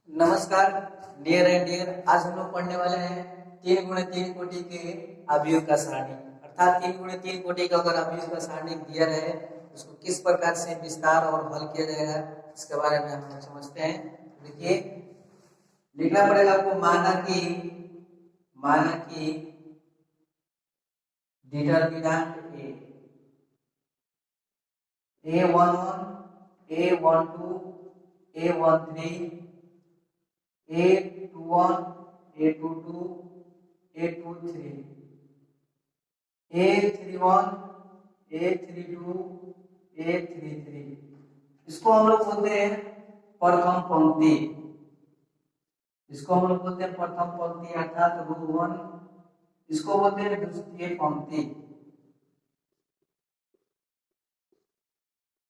नमस्कार dear and dear, आज हम लोग पढ़ने वाले हैं 3 × 3 कोटि के अवयव का सारणी। अर्थात 3 × 3 कोटि का अगर अवयव का सारणी दिया रहे उसको किस प्रकार से विस्तार और हल किया जाएगा इसके बारे में हम समझते हैं। देखिए, लिखना पड़ेगा आपको माना कि determinant A11, A12, A13, A21, A22, A23, A31, A32, A33। इसको हम लोग बोलते हैं प्रथम पंक्ति। इसको हम लोग बोलते हैं प्रथम पंक्ति अर्थात रो 1। इसको बोलते हैं द्वितीय पंक्ति।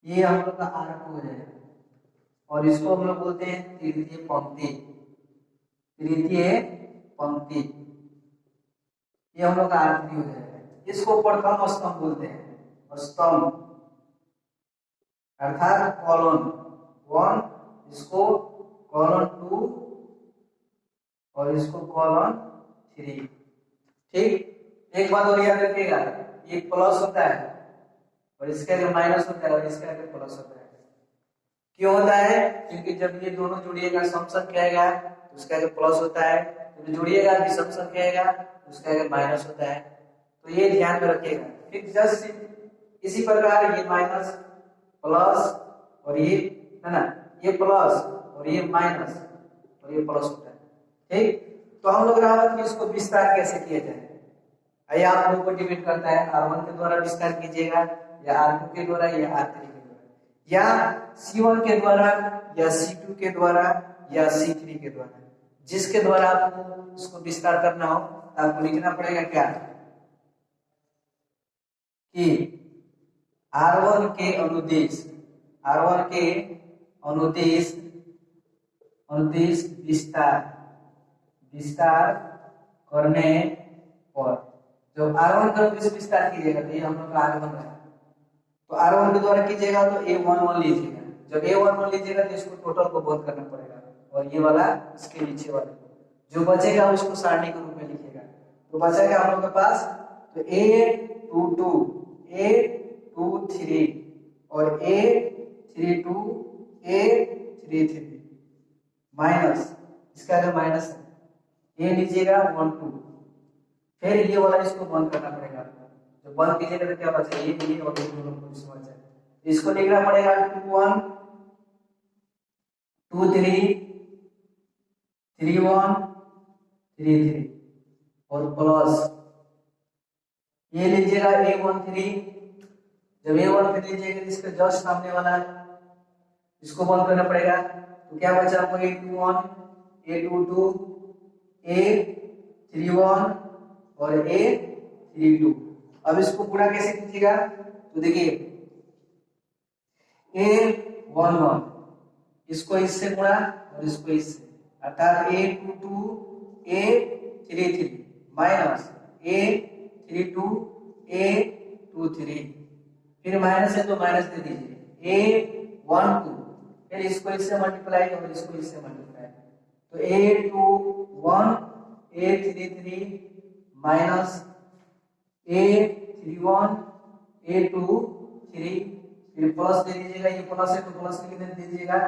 ये हम लोग का R2 है और इसको हम लोग बोलते हैं तृतीय पंक्ति। ये हम लोग का R3 हो जाएगा। इसको प्रथम स्तंभ बोलते हैं, स्तंभ अर्थात कॉलम 1, इसको कॉलम 2 और इसको कॉलम 3। ठीक, एक बात और याद रखिएगा, ये प्लस होता है और इसका जो माइनस होता है और इसका जो प्लस होता है। क्यों होता है? क्योंकि जब ये दोनों जुड़िएगा सम संख्या आएगा तो उसका जो प्लस होता है, जब जुड़िएगा विषम संख्या आएगा तो उसका जो माइनस होता है। तो ये ध्यान में रखिएगा। फिर जस्ट इसी प्रकार ये माइनस प्लस और ये है ना, ये प्लस और ये माइनस और ये प्लस होता है। ठीक, तो हम लोग रहा कि इसको विस्तार कैसे किया जाए। आइए, आप लोगों को डिपेंड करता है R1 के द्वारा विस्तार कीजिएगा या R2 के द्वारा या R3 के द्वारा या C1 के द्वारा या C2 के द्वारा या C3 के द्वारा। जिसके द्वारा आपको इसको विस्तार करना हो आपको लिखना पड़ेगा क्या कि R1 के अनुदेश विस्तार करने पर जब R1 का विस्तार कीजिएगा तो ये हम लोग का R1 है, तो R1 के द्वारा कीजिएगा तो A11 लीजिएगा। जब A11 लीजिएगा तो इसको टोटल को बंद करना पड़ेगा और ये वाला इसके नीचे वाले जो बचेगा उसको सारणी के रूप में लिखिएगा। तो बचेगा हम लोग के पास तो A22, A23 और A32, A33 माइनस इसका जो माइनस है ये लीजिएगा 12। फिर ये वाला इसको बंद करना पड़ेगा। जब बंद कीजिएगा तो क्या बचेगा, ये और ये दोनों को इसमें बचेगा। इसको लिखना पड़ेगा 21, 23, 31, 33 और प्लस ये लीजिएगा A13। जब A13 लीजिएगा इसके जस्ट सामने वाला इसको बंद करना पड़ेगा। तो क्या बचा आपको A21, A22, A31 और A32। अब इसको पूरा कैसे कीजिएगा तो देखिए A11 इसको इससे गुणा और इसको इससे अर्थात A22, A33 minus A32, A23। फिर माइनस है तो माइनस दे दीजिए A12। फिर इसको इससे मल्टीप्लाई और इसको इससे मल्टीप्लाई तो A21, A33 minus A31, A23 फिर प्लस दे दीजिएगा। ये प्लस है तो प्लस लिख दीजिएगा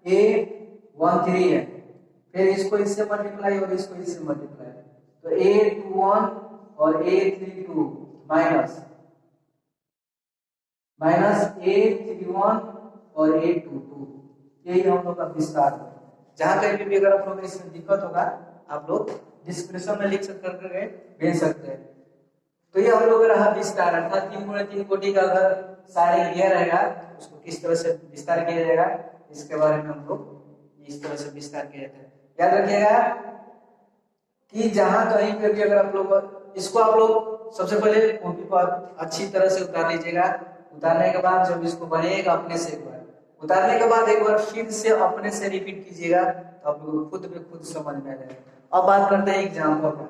A13 है। फिर इसको इससे मल्टीप्लाई और इसको इससे मल्टीप्लाई तो A21 और A32 माइनस A31 और A22। यही हम लोग का विस्तार है। जहां कहीं भी अगर आप लोग इसमें दिक्कत होगा आप लोग डिस्क्रिप्शन में लिख करके भेज सकते हैं। तो ये हम लोग रहा विस्तार अर्थात 3 × 3 कोटि का अगर सारे दिया रहेगा उसको किस तरह से विस्तार किया जाएगा इसके बारे में हम लोग इस तरह से विस्तार किया जाता है। याद रखिएगा कि जहां कहीं पे भी अगर आप लोग इसको आप लोग सबसे पहले कॉपी पर अच्छी तरह से उतार लीजिएगा। उतारने के बाद जब इसको बनेगा अपने से एक बार उतारने के बाद एक बार फिर से अपने से रिपीट कीजिएगा तो आप लोग खुद में खुद समझ में आ जाएगा। अब बात करते हैं एग्जाम्पल पर।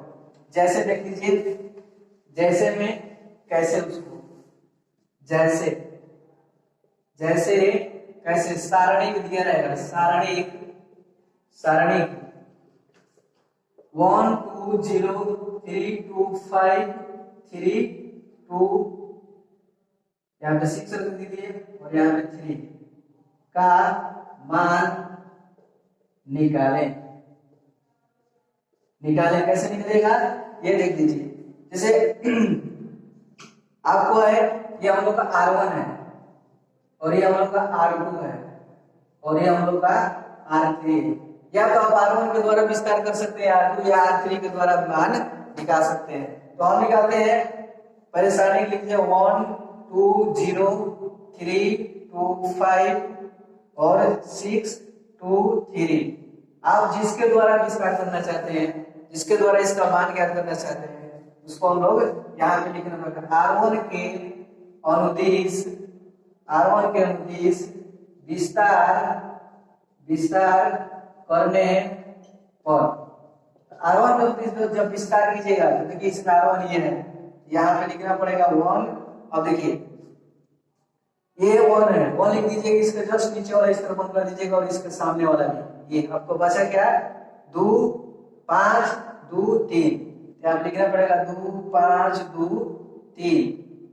जैसे देख लीजिए, जैसे में कैसे उसको जैसे जैसे कैसे सारणिक दिया रहेगा, सारणिक सारणी 1 2 0 3 2 5 3 2 यहाँ पे 6 रख दीजिए और यहाँ पे 3 का मान निकालें। कैसे निकलेगा ये देख लीजिए। जैसे आपको है ये हम लोग का R1 है और ये हम लोग का R2 है और ये हम लोग का R3 है। या तो आप R1 के द्वारा विस्तार कर सकते हैं R2 या R3 के द्वारा मान निकाल सकते हैं। तो हम निकालते हैं, पहले सारणी लिख लीजिए 1 2 0 3 2 5 और 6 2 3। आप जिसके द्वारा विस्तार करना चाहते हैं, जिसके द्वारा इसका मान ज्ञात करना चाहते हैं, उसको हम लोग यहाँ पे लिखना पड़ेगा। R1 के अनुदिश विस्तार करने पर R1 के अनुदिश जब विस्तार कीजिएगा तो देखिए इसका R1 ये है, यहाँ पे लिखना पड़ेगा 1। अब देखिए ये 1 है, 1 लिख दीजिएगा, इसके जस्ट नीचे वाला इस तरफ बंद कर दीजिएगा और इसके सामने वाला भी। ये आपको बचा क्या 2 5 2 3, आप लिखना पड़ेगा 2 5 2 3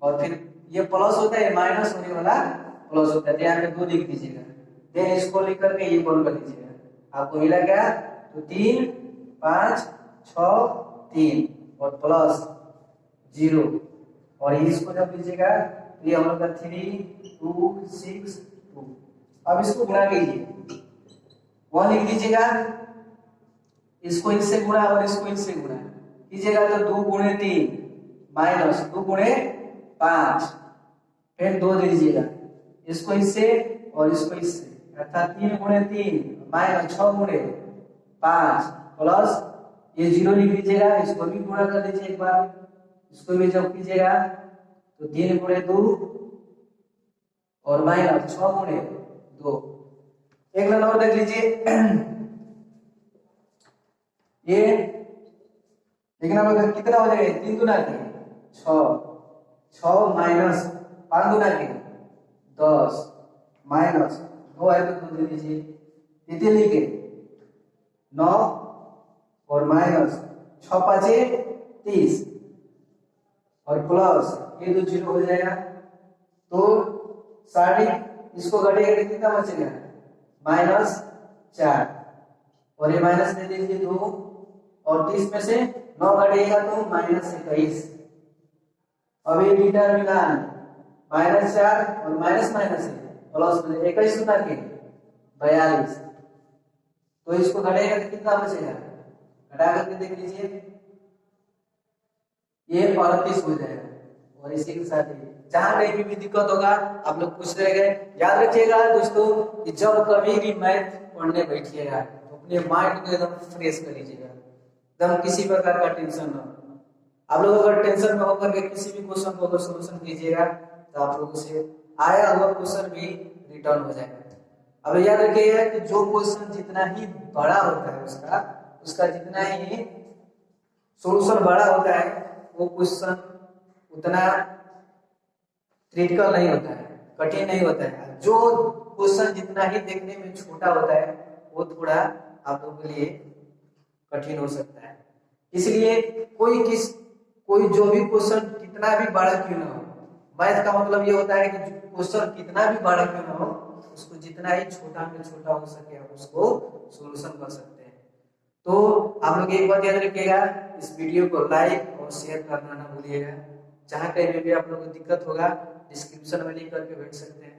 और फिर ये प्लस होता है, माइनस होने वाला प्लस होता है, तो यहाँ पे 2 लिख दीजिएगा। देन इसको लिख करके ये बंद कर दीजिएगा। आपको मिला क्या तो 3 5 6 3 और प्लस 0 और इसको जब लीजिएगा तो ये हम लोग का 3 2 6 2। अब इसको गुणा कीजिए, 1 लिख दीजिएगा, इसको इससे गुणा और इसको इससे गुणा कीजिएगा तो 2 गुणे 3 माइनस 2 गुणे 5, फिर 2 दे दीजिएगा, इसको इससे और इसको इससे, अर्थात 3 गुणे 3 माइनस 6 गुणे 5 प्लस ये 0 लिख लीजिएगा, इसको भी गुणा कर दीजिए एक बार, इसको भी जब कीजिएगा तो 3 गुणे 2 और माइनस 6 गुणे 2। एक लाइन और देख लीजिए, ये लेकिन हम कितना हो जाएगा 3 गुना के 6 माइनस 5 गुना के 10 माइनस 2 है तो 2 दे दीजिए, तितली के 9 और माइनस 6 5 30 और प्लस ये 2 0 हो जाएगा। तो साड़ी इसको घटेगा कितना बचेगा -4 और ये माइनस दे दीजिए 2 और 30 में से 9 घटेगा तो -21। अब ये डिटरमिनेंट -4 और माइनस है प्लस 21 गुना के 42, तो इसको घटेगा तो कितना बचेगा, घटा करके देख लीजिए ये 38 हो जाएगा। और इसी के साथ जहां कहीं भी दिक्कत होगा आप लोग पूछ रहे गए, याद रखिएगा दोस्तों कि जब कभी भी मैथ पढ़ने बैठिएगा तो अपने माइंड को एकदम फ्रेश कर लीजिएगा, एकदम किसी प्रकार का टेंशन ना हो। आप लोग अगर टेंशन में होकर के किसी भी क्वेश्चन को अगर सोल्यूशन कीजिएगा तो आप लोगों से आया हुआ क्वेश्चन भी रिटर्न हो जाएगा। अब याद रखिएगा कि जो क्वेश्चन जितना ही बड़ा होता है उसका जितना ही सोल्यूशन बड़ा होता है वो क्वेश्चन उतना क्रिटिकल नहीं होता है, कठिन नहीं होता है। जो क्वेश्चन जितना ही देखने में छोटा होता है वो थोड़ा आप लोगों के लिए कठिन हो सकता है। इसलिए कोई जो भी क्वेश्चन कितना भी बड़ा क्यों ना हो, मैथ का मतलब ये होता है कि क्वेश्चन कितना भी बड़ा क्यों ना हो उसको जितना ही छोटा में छोटा हो सके आप उसको सोल्यूशन कर सकते हैं। तो आप लोग एक बात याद रखिएगा, इस वीडियो को लाइक और शेयर करना ना भूलिएगा। जहाँ कहीं भी आप लोगों को दिक्कत होगा डिस्क्रिप्शन में लिंक करके भेज सकते हैं।